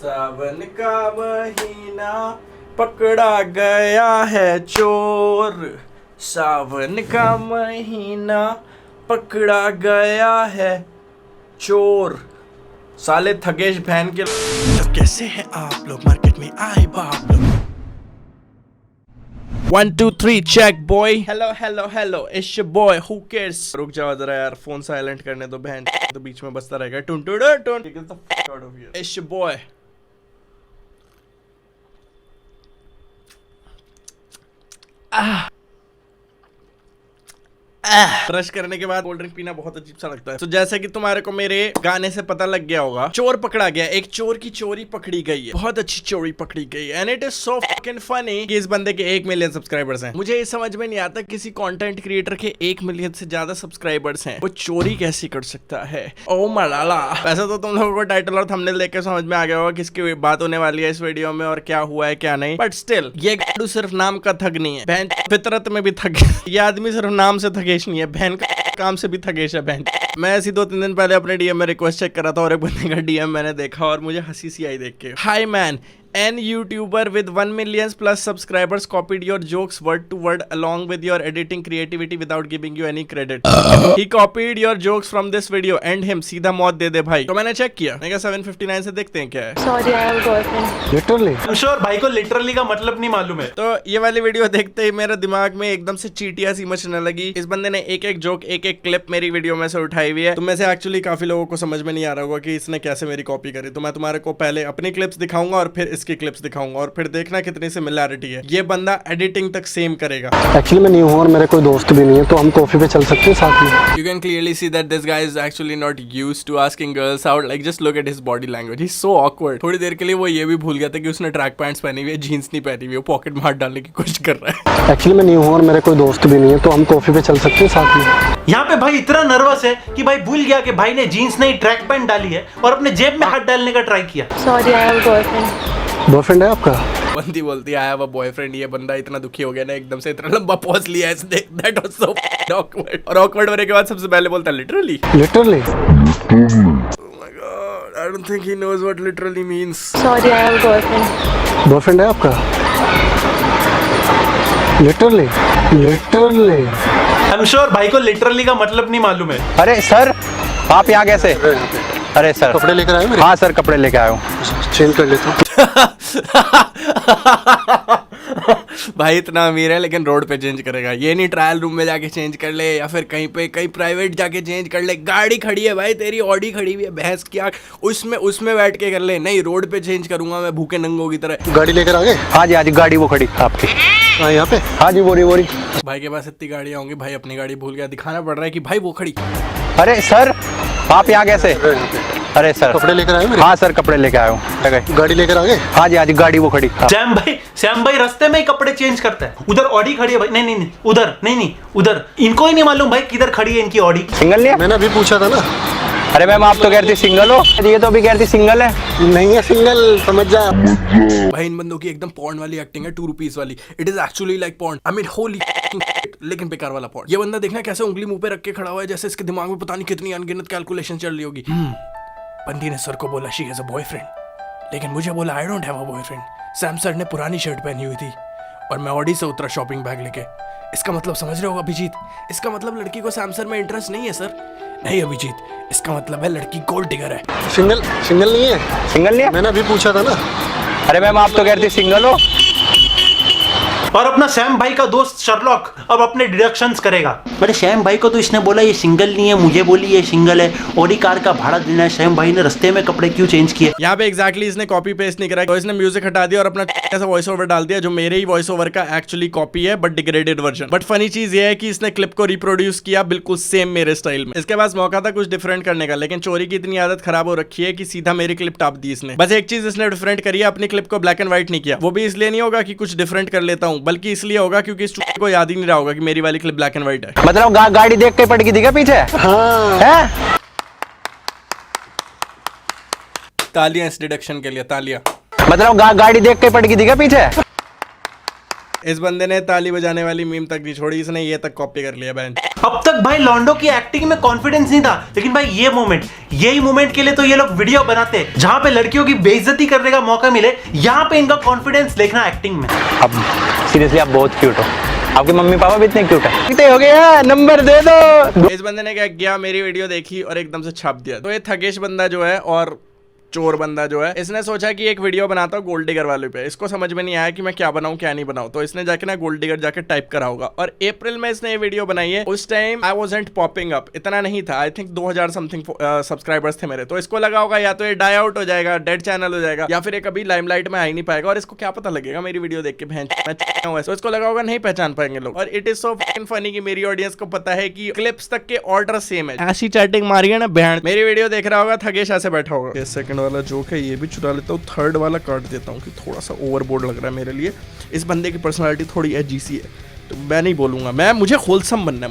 सावन का महीना पकड़ा गया है चोर, सावन का महीना पकड़ा गया है चोर। साले थकेश बहन के। तो कैसे हैं आप लोग? मार्केट में आए बाप लोग। 1 2 3 check boy. Hello hello hello it's your boy who cares. रुक जाओ जरा यार, फोन साइलेंट करने दो बहन, तो बीच में बजता रहेगा टुन टुन टुन। Get the fuck out of here. It's your boy. Brush करने के बाद कोल्ड ड्रिंक पीना बहुत अजीब सा लगता है। तो जैसे कि तुम्हारे को मेरे गाने से पता लग गया होगा, चोर पकड़ा गया। एक चोर की चोरी पकड़ी गई है, बहुत अच्छी चोरी पकड़ी गई है। And it is so fucking funny कि इस बंदे के 1 मिलियन सब्सक्राइबर्स हैं। मुझे ये समझ में नहीं आता किसी कंटेंट क्रिएटर के 1 मिलियन से ज्यादा सब्सक्राइबर्स हैं, वो चोरी कैसे कर सकता है। ओ मलाला। वैसे तो तुम लोगों को टाइटल और थंबनेल देख के समझ में आ गया होगा किसकी बात होने वाली है इस वीडियो में और क्या हुआ है क्या नहीं, बट स्टिल ये गाड़ू सिर्फ नाम का थग नहीं है, बहन फितरत में भी थग। ये आदमी सिर्फ नाम से थगेश नहीं है, बहन काम से भी थकेश है बहन। मैं ऐसी 2-3 दिन पहले अपने डीएम में रिक्वेस्ट चेक कर रहा था और एक बंदे का डीएम मैंने देखा और मुझे हंसी सी आई देख के। हाय man, an YouTuber with 1 million plus subscribers copied your jokes word to word along with your editing creativity without giving you any credit. He copied your jokes from this video. End him. सीधा मौत दे दे भाई। तो मैंने check किया, मैं कहा 759 से देखते हैं क्या है। Sorry, I have a boyfriend. Literally? I'm sure भाई को लिटरली का मतलब नहीं मालूम है। तो ये वाली वीडियो देखते ही मेरे दिमाग में एकदम से चीटियां सी मचने लगी। इस बंदे ने एक एक जोक, एक एक क्लिप मेरी वीडियो में से उठाई हुई है। तुम में से एक्चुअली काफी लोगों को समझ में नहीं आ रहा होगा कि इसने कैसे मेरी कॉपी करी। तो मैं तुम्हारे को पहले अपनी क्लिप्स दिखाऊंगा और फिर इसकी क्लिप्स दिखाऊंगा और फिर देखना कितनी सिमिलैरिटी है। ये बंदा एडिटिंग तक सेम करेगा। एक्चुअली मैं न्यू हूँ और मेरे कोई दोस्त भी नहीं है, तो हम कॉफी पे चल सकते हैं साथ में। You can clearly see that this guy is actually not used to asking girls out. Like just look at his body language. He's so awkward. थोड़ी देर के लिए वो ये भी भूल गया था कि उसने ट्रैक पैंट्स पहनी हुई है, जीन्स नहीं पहनी हुई है, वो पॉकेट में हाथ डालने की कोशिश कर रहा है। एक्चुअली मैं न्यू हूँ और मेरे कोई दोस्त भी नहीं है, तो हम कॉफी पे चल सकते हैं साथ में। यहाँ पे भाई इतना नर्वस है कि भाई भूल गया कि भाई ने जीन्स नहीं ट्रैक पैंट डाली है और अपने जेब में हाथ डालने का ट्राई किया। Sorry, I have a boyfriend. Boyfriend है आपका? बंदी बोलती आई हैव अ बॉयफ्रेंड। ये बंदा इतना दुखी हो गया ना एकदम से, इतना लंबा पॉज लिया है, देख दैट वाज सो ऑकवर्ड। और ऑकवर्ड होने के बाद सबसे पहले बोलता है literally. Literally? Oh my god, I don't think he knows what literally means. Sorry, I have a boyfriend. Boyfriend है आपका? लिटरली? लिटरली? I'm sure भाई को लिटरली का मतलब नहीं मालूम है। अरे सर, आप यहाँ कैसे? अरे सर, कपड़े लेकर आए मेरे? हाँ सर, कपड़े लेके आया हूँ। चेंज कर लेता हूँ। भाई इतना अमीर है लेकिन रोड पे चेंज करेगा। ये नहीं ट्रायल रूम में जाके चेंज कर ले या फिर कहीं प्राइवेट जाके चेंज कर ले। गाड़ी खड़ी है भाई, तेरी ऑडी खड़ी हुई है, भैंस की आँख, उसमें बैठ के कर ले। नहीं, रोड पे चेंज करूंगा मैं भूखे नंगों की तरह। गाड़ी लेकर आ गए? हाँ जी, गाड़ी वो खड़ी आपकी। हाँ, यहाँ पे? हाँ जी, बोरी भाई के पास इतनी गाड़ियाँ होंगी, भाई अपनी गाड़ी भूल गया, दिखाना पड़ रहा है कि भाई वो खड़ी। अरे सर, आप यहाँ कैसे? अरे सर, कपड़े लेकर आए मेरे? हाँ सर, कपड़े लेके आया हूँ। गाड़ी लेकर आ गए? हाँ जी, गाड़ी वो खड़ी। श्याम भाई रास्ते में ही कपड़े चेंज करता है। उधर ऑडी खड़ी है भाई। नहीं उधर नहीं उधर। इनको ही नहीं मालूम भाई किधर खड़ी है इनकी ऑडी। सिंगल नहीं है? मैंने अभी पूछा था ना। अरे मैम, आप तो कह रही थी सिंगल हो, ये तो अभी कह रही थी सिंगल है। नहीं है सिंगल, समझ जा। भाई इन बंदों की एकदम पॉर्न वाली एक्टिंग है, 2 रुपीस वाली। It is actually like porn. I mean Holi लेकिन बेकार वाला पॉर्न। ये बंदा देखना कैसे उंगली मुंह पे रख के खड़ा हुआ है, जैसे इसके दिमाग में पता नहीं कितनी अनगिनत कैलकुलेशन चल रही होगी। बंदी ने सर को बोला शी हैज अ बॉयफ्रेंड, लेकिन मुझे बोला I don't have a boyfriend. Sam sir ने पुरानी शर्ट पहनी हुई थी और मैं ऑडी से उतरा शॉपिंग बैग लेके। इसका मतलब समझ रहे हो अभिजीत? इसका मतलब लड़की को सैम सर में इंटरेस्ट नहीं है सर। नहीं अभिजीत, इसका मतलब है लड़की गोल्ड डिगर है। सिंगल नहीं है? सिंगल नहीं है? मैंने अभी पूछा था ना। अरे मैम, आप तो कह रही थी सिंगल हो। और अपना श्याम भाई का दोस्त शर्लॉक अब अपने डिडक्शंस करेगा। अरे श्याम भाई को तो इसने बोला ये सिंगल नहीं है, मुझे बोली ये सिंगल है। ऑडी कार का भाड़ा देना है। श्याम भाई ने रास्ते में कपड़े क्यों चेंज किए? यहाँ पे एग्जैक्टली इसने कॉपी पेस्ट नहीं करा, तो इसने म्यूजिक हटा दिया और अपना ऐसा वॉइस ओवर डाल दिया जो मेरे ही वॉइस ओवर का एक्चुअली कॉपी है but degraded version. But funny चीज ये है कि इसने क्लिप को रिप्रोड्यूस किया बिल्कुल सेम मेरे स्टाइल में। इसके पास मौका था कुछ डिफरेंट करने का, लेकिन चोरी की इतनी आदत खराब हो रखी है कि सीधा मेरी क्लिप टाप दी इसने। बस एक चीज इसने डिफरेंट करी है, अपनी क्लिप को ब्लैक एंड व्हाइट नहीं किया। वो भी इसलिए नहीं होगा कि कुछ डिफरेंट कर लेता हूँ, बल्कि इसलिए होगा क्योंकि इस को याद ही नहीं रहा होगा कि मेरी वाली क्लिप ब्लैक एंड व्हाइट है। मतलब गाड़ी देख के पड़ गई थी क्या पीछे? हाँ। है? तालियां इस डिडक्शन के लिए, तालियां। मतलब गाड़ी देख के पड़ गई थी क्या पीछे? इस बंदे ने ताली बजाने वाली मीम तक नहीं छोड़ी, इसने ये तक कॉपी कर लिया बहन। अब तक भाई लॉन्डो की एक्टिंग में कॉन्फिडेंस नहीं था, लेकिन भाई यही मोमेंट के लिए तो ये लोग वीडियो बनाते हैं जहां पे लड़कियों की बेइज्जती करने का मौका मिले। यहाँ पे इनका कॉन्फिडेंस देखना एक्टिंग में। अब सीरियसली आप बहुत क्यूट हो, आपके मम्मी पापा भी इतने क्यूट है। कितने हो गया, नंबर दे दो। इस बंदे ने क्या किया, मेरी वीडियो देखी और एकदम से छाप दिया। तो ये थगेश बंदा जो है और चोर बंदा जो है, इसने सोचा कि एक वीडियो बनाता हूँ गोल्ड डिगर वाले पे। इसको समझ में नहीं आया कि मैं क्या बनाऊं क्या नहीं बनाऊं, तो इसने जाके ना गोल्ड डिगर जाके टाइप करा होगा। और अप्रैल में इसने ये वीडियो बनाई है। उस time I wasn't popping up, इतना नहीं था। आई थिंक 2000 समथिंग सब्सक्राइबर्स थे मेरे। तो इसको लगा होगा या तो ये डाई आउट हो जाएगा, डेड चैनल हो जाएगा, या फिर ये कभी लाइमलाइट में आ ही नहीं पाएगा। और इसको क्या पता लगेगा मेरी वीडियो देख के, तो इसको लगा होगा नहीं पहचान पाएंगे लोग। और इट इज सो फनी कि मेरी ऑडियंस को पता है कि क्लिप्स तक के ऑर्डर सेम है। ऐसी चैटिंग मारी है ना बहन। मेरी वीडियो देख रहा होगा, थगेश ऐसे बैठा होगा। ये सेकंड वाला जोक है, ये भी चुरा लेता हूँ। थर्ड वाला काट देता हूँ कि थोड़ा सा ओवरबोर्ड लग रहा है मेरे लिए। इस बंदे की पर्सनालिटी थोड़ी एजीसी है, तो मैं नहीं बोलूंगा। मुझे होलसम बनना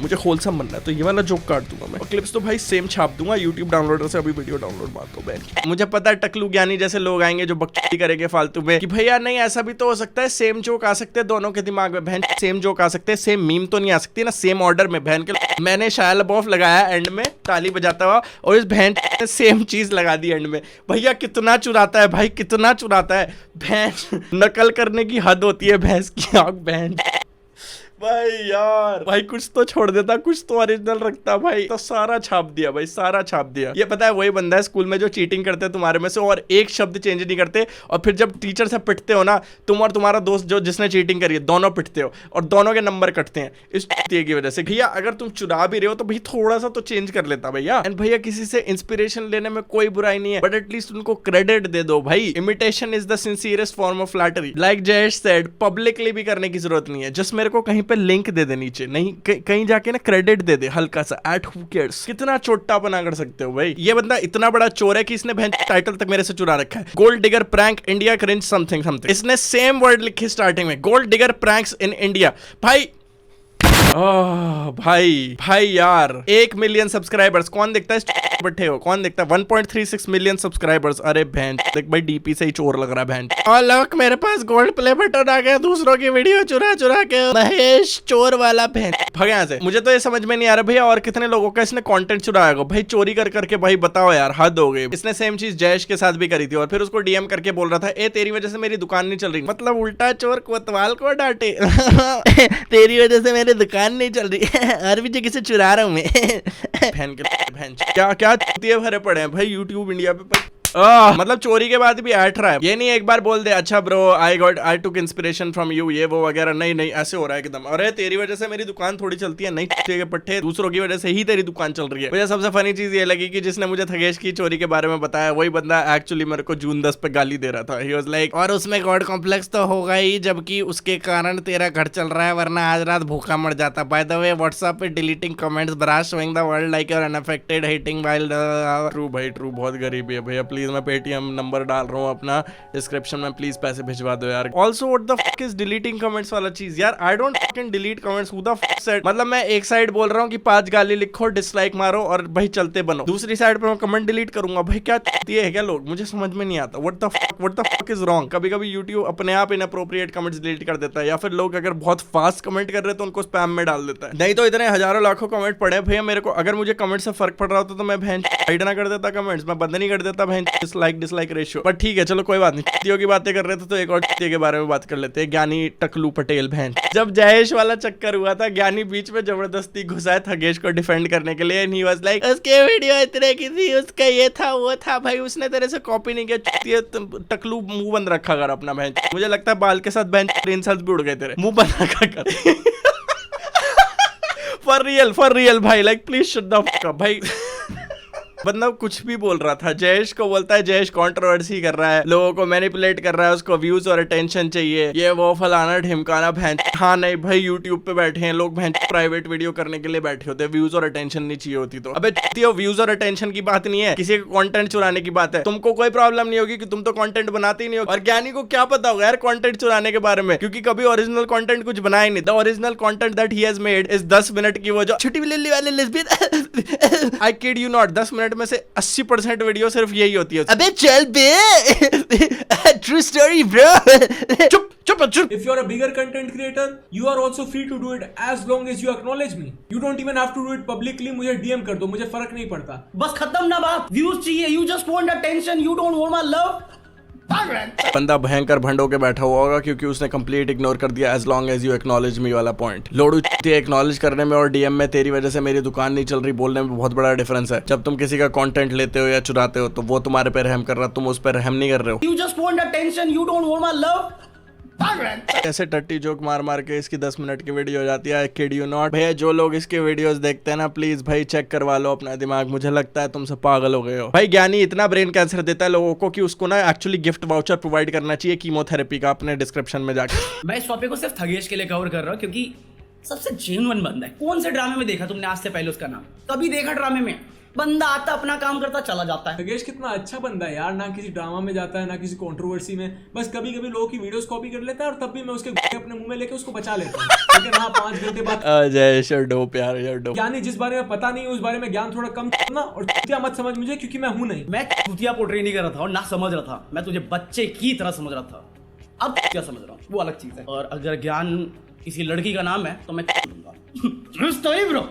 है, तो ये वाला जोक काट दूंगा मैं। और क्लिप्स तो भाई सेम छाप दूंगा यूट्यूब डाउनलोडर से। अभी वीडियो डाउनलोड मार दो बैठ। मुझे पता है टकलू ज्ञानी जैसे लोग आएंगे जो बकचोदी करेंगे फालतू में कि भैया नहीं ऐसा भी तो हो सकता है, सेम जोक आ सकते हैं दोनों के दिमाग में। बहन सेम जोक आ सकते हैं, सेम मीम तो नहीं आ सकती ना सेम ऑर्डर में। बहन के मैंने शाया लबॉफ लगाया एंड में ताली बजाता हुआ, और इस बहन ने सेम चीज लगा दी एंड में। भैया कितना चुराता है भाई, कितना चुराता है। भैंस नकल करने की हद होती है भैंस की आंख। बहन भाई यार, भाई कुछ तो छोड़ देता, कुछ तो ओरिजिनल रखता भाई। तो सारा छाप दिया भाई, सारा छाप दिया। ये पता है वही बंदा है स्कूल में जो चीटिंग करते हैं तुम्हारे में से और एक शब्द चेंज नहीं करते, और फिर जब टीचर से पिटते हो ना, तुम और तुम्हारा दोस्त जो जिसने चीटिंग करी है दोनों पिटते हो और दोनों के नंबर कटते हैं इस की वजह से। भैया अगर तुम चुरा भी रहे हो तो भाई थोड़ा सा तो चेंज कर लेता भैया। एंड भैया किसी से इंस्पिरेशन लेने में कोई बुराई नहीं है, बट एटलीस्ट उनको क्रेडिट दे दो भाई। Imitation is the sincerest form of flattery, like Jayesh said. Publicly भी करने की जरूरत नहीं है, जस्ट मेरे को कहीं पे लिंक दे दे नीचे, नहीं कहीं जाके ना क्रेडिट दे दे हल्का सा, एट हु केयर्स। कितना छोटा बना कर सकते हो भाई। ये बंदा इतना बड़ा चोर है कि इसने टाइटल तक मेरे से चुरा रखा है। Gold digger prank India cringe something something. इसने सेम वर्ड लिखी स्टार्टिंग में, gold digger pranks in India. भाई भाई यार 1 मिलियन सब्सक्राइबर्स कौन देखता है? बैठे हो कौन देखता है? 1.36 मिलियन सब्सक्राइबर्स। अरे बहन देख भाई, डीपी से ही चोर लग रहा है बहन। और लोग मेरे पास गोल्ड प्ले बटन आ गया, दूसरों की वीडियो चुरा के। महेश चोर वाला बहन भाग यहाँ से। मुझे तो ये समझ में नहीं आ रहा भैया और कितने लोगों का इसने कंटेंट चुराया भाई, चोरी कर करके। भाई बताओ यार, हद हो गई। इसने सेम चीज जयेश के साथ भी करी थी और फिर उसको डीएम करके बोल रहा था ए तेरी वजह से मेरी दुकान नहीं चल रही। मतलब उल्टा चोर कोतवाल को डांटे तेरी वजह से मेरी दुकान नहीं चल रही और भी जगह से चुरा रहा हूँ मैं। बहन क्या भरे पड़े हैं भाई यूट्यूब इंडिया पे। मतलब चोरी के बाद भी ऐट रहा है। ये नहीं एक बार बोल दे अच्छा bro I took inspiration from you, ये वो वगैरह। नहीं ऐसे हो रहा है एकदम। अरे तेरी वजह से मेरी दुकान थोड़ी चलती है, नहीं के पट्टे दूसरों की वजह से ही तेरी दुकान चल रही है। मुझे सबसे फनी चीज ये लगी कि जिसने मुझे थगेश की चोरी के बारे में बताया वही बंदा एक्चुअली मेरे को जून 10 पे गाली दे रहा था। ही वाज लाइक और उसमें गॉड कॉम्प्लेक्स तो होगा ही, जबकि उसके कारण तेरा घर चल रहा है, वरना आज रात भूखा मर जाता। बाय द वे व्हाट्सएप पे deleting comments, brash showing the world like you are unaffected, hating while. True भाई ट्रू, बहुत गरीबी है भैया। प्लीज मैं पेटीएम नंबर डाल रहा हूँ अपना डिस्क्रिप्शन में, प्लीज पैसे भिजवा दो यार। Also what the fuck is deleting comments वाला चीज यार। I don't fucking delete comments, who the fuck said. मतलब मैं एक साइड बोल रहा हूँ कि 5 गाली लिखो, डिसलाइक मारो और भाई चलते बनो, दूसरी साइड पर मैं कमेंट डिलीट करूंगा। भाई क्या ये है क्या लोग? मुझे समझ में नहीं आता what the fuck is wrong. कभी कभी यूट्यूब अपने आप इनअप्रोप्रिएट कमेंट्स डिलीट कर देता है, या फिर लोग अगर बहुत फास्ट कमेंट कर रहे हैं तो उनको स्पैम में डाल देता है। नहीं तो इतने हजारों लाखों कमेंट पड़े भैया मेरे को, अगर मुझे कमेंट से फर्क पड़ रहा होता तो मैं बहन हाइड ना कर देता कमेंट्स, मैं बंद नहीं कर देता बहन डिसलाइक रेशियो। पर ठीक है चलो कोई बात नहीं, चीटियों की बातें कर रहे थे तो एक और चीटियों के बारे में बात कर लेते हैं। ज्ञानी टकलू पटेल बहन। जब जयेश वाला चक्कर हुआ था, ज्ञानी बीच में जबरदस्ती घुसा है थगेश को डिफेंड करने के लिए। एंड ही वाज लाइक उसके वीडियो इतने की थी, उसका ये था वो था। भाई उसने तेरे से कॉपी नहीं किया, टकलू मुंह बंद रखा कर अपना बहन। मुझे लगता है बाल के साथ बहन इंसल्ट भी उड़ गए तेरे, मुंह बंद रखा कर। फॉर रियल भाई, like please shut the fuck up भाई। बंदा कुछ भी बोल रहा था, जयेश को बोलता है जयेश कंट्रोवर्सी कर रहा है, लोगों को मैनिपुलेट कर रहा है, उसको व्यूज और अटेंशन चाहिए, ये वो फलाना ढिमकाना बहन। हाँ नहीं भाई, यूट्यूब पे बैठे हैं लोग बहन, प्राइवेट वीडियो करने के लिए बैठे होते हैं, व्यूज और अटेंशन नहीं चाहिए होती तो। अबे व्यूज और अटेंशन की बात नहीं है, किसी का कंटेंट चुराने की बात है। तुमको कोई प्रॉब्लम नहीं होगी कि तुम तो कंटेंट बनाते ही नहीं हो। और ज्ञानी को क्या पता होगा यार कंटेंट चुराने के बारे में, क्योंकि कभी ओरिजिनल कंटेंट कुछ बनाया नहीं। The original content that he has made is 10 minute की वो जो छोटी बिल्ली वाले lesbian. I kid you not, 10 minute में से 80% वीडियो सिर्फ यही होती है। अबे चल बे, ट्रू स्टोरी ब्रो। चुप चुप चुप। If you're a bigger content creator, you are also free to do it as long as you acknowledge me. You don't even have to do it publicly. मुझे DM कर दो, मुझे फर्क नहीं पड़ता. बस खत्म ना बात, व्यूज चाहिए, you just want attention, you don't want my love. बंदा भयंकर भंडो के बैठा हुआ होगा क्योंकि उसने कंप्लीट इग्नोर कर दिया as long as you acknowledge me वाला पॉइंट। लोडू एक्नॉलेज करने में और डीएम में तेरी वजह से मेरी दुकान नहीं चल रही बोलने में बहुत बड़ा डिफरेंस है। जब तुम किसी का कंटेंट लेते हो या चुराते हो तो वो तुम्हारे पे रहम कर रहा, तुम उस पर रहम नहीं कर रहे हो। You just want attention, you don't want my love. ऐसे टट्टी जोक मार मार के इसकी 10 मिनट की वीडियो हो जाती है। किड यू नॉट भैया, जो लोग इसके वीडियोस देखते हैं ना प्लीज भाई चेक करवा लो अपना दिमाग। मुझे लगता है तुम सब पागल हो गए हो भाई। ज्ञानी इतना ब्रेन कैंसर देता है लोगों को कि उसको ना एक्चुअली गिफ्ट वाउचर प्रोवाइड करना चाहिए कीमोथेरेपी का अपने डिस्क्रिप्शन में जाकर। मैं इस टॉपिक को सिर्फ थगेश के लिए कवर कर रहा हूँ क्योंकि सबसे जेन्युइन बंदा है। कौन से ड्रामे में देखा तुमने आज से पहले उसका नाम? कभी देखा ड्रामे में? बंदा आता अपना काम करता चला जाता है। खगेश कितना अच्छा बंदा है यार, ना किसी ड्रामा में जाता है ना किसी कंट्रोवर्सी में, बस कभी कभी लोगों की वीडियोस कॉपी कर लेता है और तब भी मैं उसके अपने मुंह में लेके उसको बचा लेता हूँ। लेकिन हाँ 5 घंटे बाद जय शर्डो प्यार शर्डो। ज्ञानी जिस बारे में पता नहीं है उस बारे में ज्ञान थोड़ा कम करना और चूतिया मत समझ मुझे क्योंकि मैं हूं नहीं। मैं चूतिया पोर्ट्रे नहीं कर रहा था और ना समझ रहा था, मैं तुझे बच्चे की तरह समझ रहा था। अब क्या समझ रहा हूँ वो अलग चीज है। और अगर ज्ञान किसी लड़की का नाम है तो मैं ब्रो।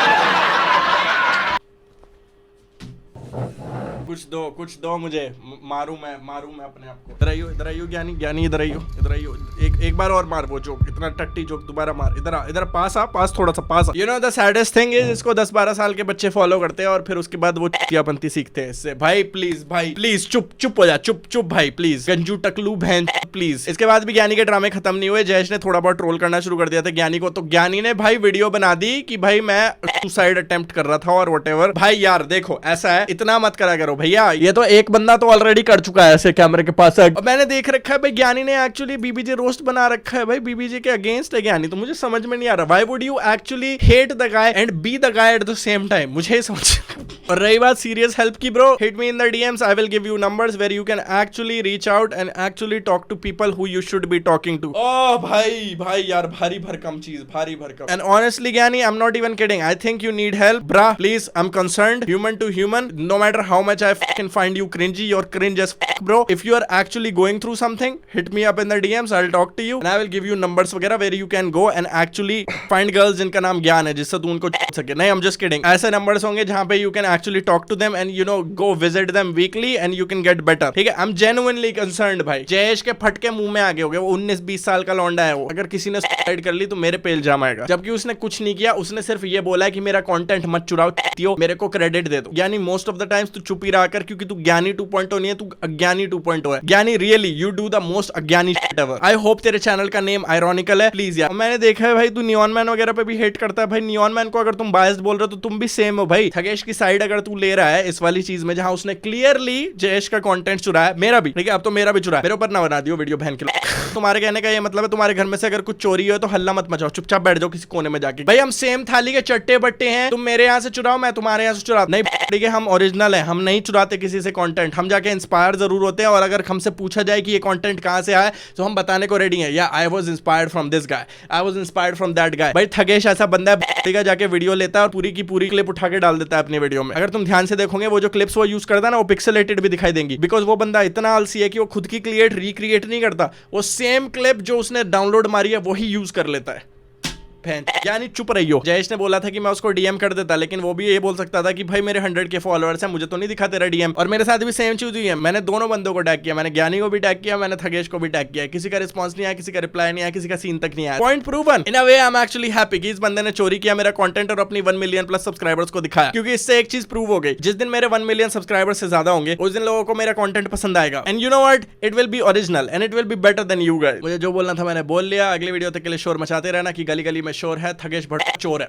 कुछ दो मुझे, मारूं मैं अपने आप को। इधर आइयो ज्ञानी इधर आइयो। एक बार और मार वो जोक, इतना टट्टी जोक दोबारा मार। इधर पास थोड़ा सा पास। You know the saddest thing is इसको 10-12 साल के बच्चे फॉलो करते हैं और फिर उसके बाद वो चुतियापंती सीखते हैं इससे। भाई प्लीज चुप हो जा, चुप भाई प्लीज। गंजू टकलू बहन प्लीज। इसके बाद भी ज्ञानी के ड्रामे खत्म नहीं हुए। जयेश ने थोड़ा बहुत ट्रोल करना शुरू कर दिया था ज्ञानी को, तो ज्ञानी ने भाई वीडियो बना दी कि भाई मैं सुसाइड अटेम्प्ट कर रहा था और व्हाटएवर। भाई यार देखो ऐसा है, इतना मत करा करो भैया। ये तो एक बंदा तो ऑलरेडी कर चुका है ऐसे कैमरे के पास। और मैंने देख रखा है भाई ज्ञानी ने एक्चुअली बीबीजे रोस्ट बना रखा है भाई, बीबीजे के अगेंस्ट है ज्ञानी। तो मुझे समझ में नहीं आ रहा why would you actually hate the guy and be the guy at the same time, मुझे समझ। और रही बात सीरियस हेल्प की bro, hit me in the DMs, I will give you numbers where you can actually reach out and actually talk to people who you should be talking to. ओह भाई यार भारी भरकम चीज, भारी भरकम। And honestly Gyani I am not even kidding, I think you need help bro, please I am concerned, human to human, no matter how much I fucking find you cringy, you're cringe as fuck bro. If you are actually going through something, hit me up in the DMs, I'll talk to you and I will give you numbers वगैरह where you can go and actually find girls जिनका नाम ज्ञान है जिससे तू उनको सके। नहीं, I'm just kidding. ऐसे numbers होंगे जहाँ पे you can actually talk to them and you know go visit them weekly and you can get better, ठीक है। I'm genuinely concerned भाई। जयेश के फटके मुंह में आगे हो गए, वो 19-20 साल का लौंडा है वो। अगर किसी ने सुसाइड कर ली तो मेरे पे इल्जाम आएगा, जबकि उसने कुछ नहीं किया। उसने सिर्फ ये बोला है कि मेरा कंटेंट मत चुराओ, मेरे को क्रेडिट दे दो। यानी मोस्ट ऑफ द टाइम्स तू चुप ही रहा कर क्योंकि तू ज्ञानी 2.0 नहीं है, तू अज्ञानी 2.0 है। ज्ञानी really you do the most अज्ञानी शिट एवर। आई होप तेरे चैनल का नेम आयरॉनिकल है प्लीज यार। मैंने देखा है भाई तू नियॉन मैन वगैरह पे भी हेट करता है भाई। नियॉन मैन को अगर तुम बायस्ड बोल रहे हो तो तुम भी सेम हो भाई। थगेश की साइड अगर तू ले रहा है इस वाली चीज में जहां उसने क्लियरली जयेश का कंटेंट चुराया, मेरा भी ठीक है, अब तो मेरा भी चुरा है। मेरे ऊपर ना बना दियो वीडियो बहन के। तुम्हारे कहने का ये मतलब है तुम्हारे घर में से अगर कुछ चोरी हो तो हल्ला मत मचाओ, चुपचाप बैठ जाओ किसी कोने में जाके। भाई हम सेम थाली के चट्टे बट्टे हैं, तुम मेरे यहाँ से चुराओ मैं तुम्हारे यहाँ से चुराओ। नहीं ठीक है, हम ओरिजिनल है, हम नहीं चुराते किसी से कंटेंट। हम जाके इंस्पायर जरूर होते हैं और अगर हमसे पूछा जाए कि ये कंटेंट कहां से आया तो हम बताने को रेडी हैं। या I was inspired from this guy, I was inspired from that guy. भाई थगेश ऐसा बंदा है, जाके वीडियो लेता है और पूरी की पूरी क्लिप उठा के डाल देता है अपनी वीडियो में। अगर तुम ध्यान से देखोगे वो जो क्लिप्स वो यूज करता है ना वो पिक्सेलेटेड भी दिखाई देंगी, बिकॉज वो बंदा इतना आलसी है कि वो खुद की क्रिएट रिक्रिएट नहीं करता, वो सेम क्लिप जो उसने डाउनलोड मारी है वही यूज कर लेता है। यानी चुप रहियो। जयेश ने बोला था कि मैं उसको डीएम कर देता, लेकिन वो भी ये बोल सकता था कि भाई मेरे 100K फॉलोअर्स हैं, मुझे तो नहीं दिखा तेरा डीएम। और मेरे साथ भी सेम चीज हुई है, मैंने दोनों बंदों को टैग किया, मैंने ज्ञानी को भी टैग किया, मैंने थगेश को भी टैग किया। किसी का रिस्पांस नहीं आया, किसी का रिप्लाई नहीं आया, किसी का सीन तक नहीं आया। Point proven. In a way I am actually happy कि इस बंदे ने चोरी किया मेरा कंटेंट और अपनी 1 मिलियन प्लस सब्सक्राइबर्स को दिखाया, क्योंकि इससे एक चीज प्रूव हो गई, जिस दिन मेरे 1 मिलियन सब्सक्राइबर्स से ज्यादा होंगे उस दिन लोगों को मेरा कंटेंट पसंद आएगा। And you know what, it will be original and it will be better than you guys. मुझे जो बोलना था मैंने बोल लिया। अगली वीडियो तक के लिए शोर मचाते रहना कि गली गली में शोर है, थगेश चोर है।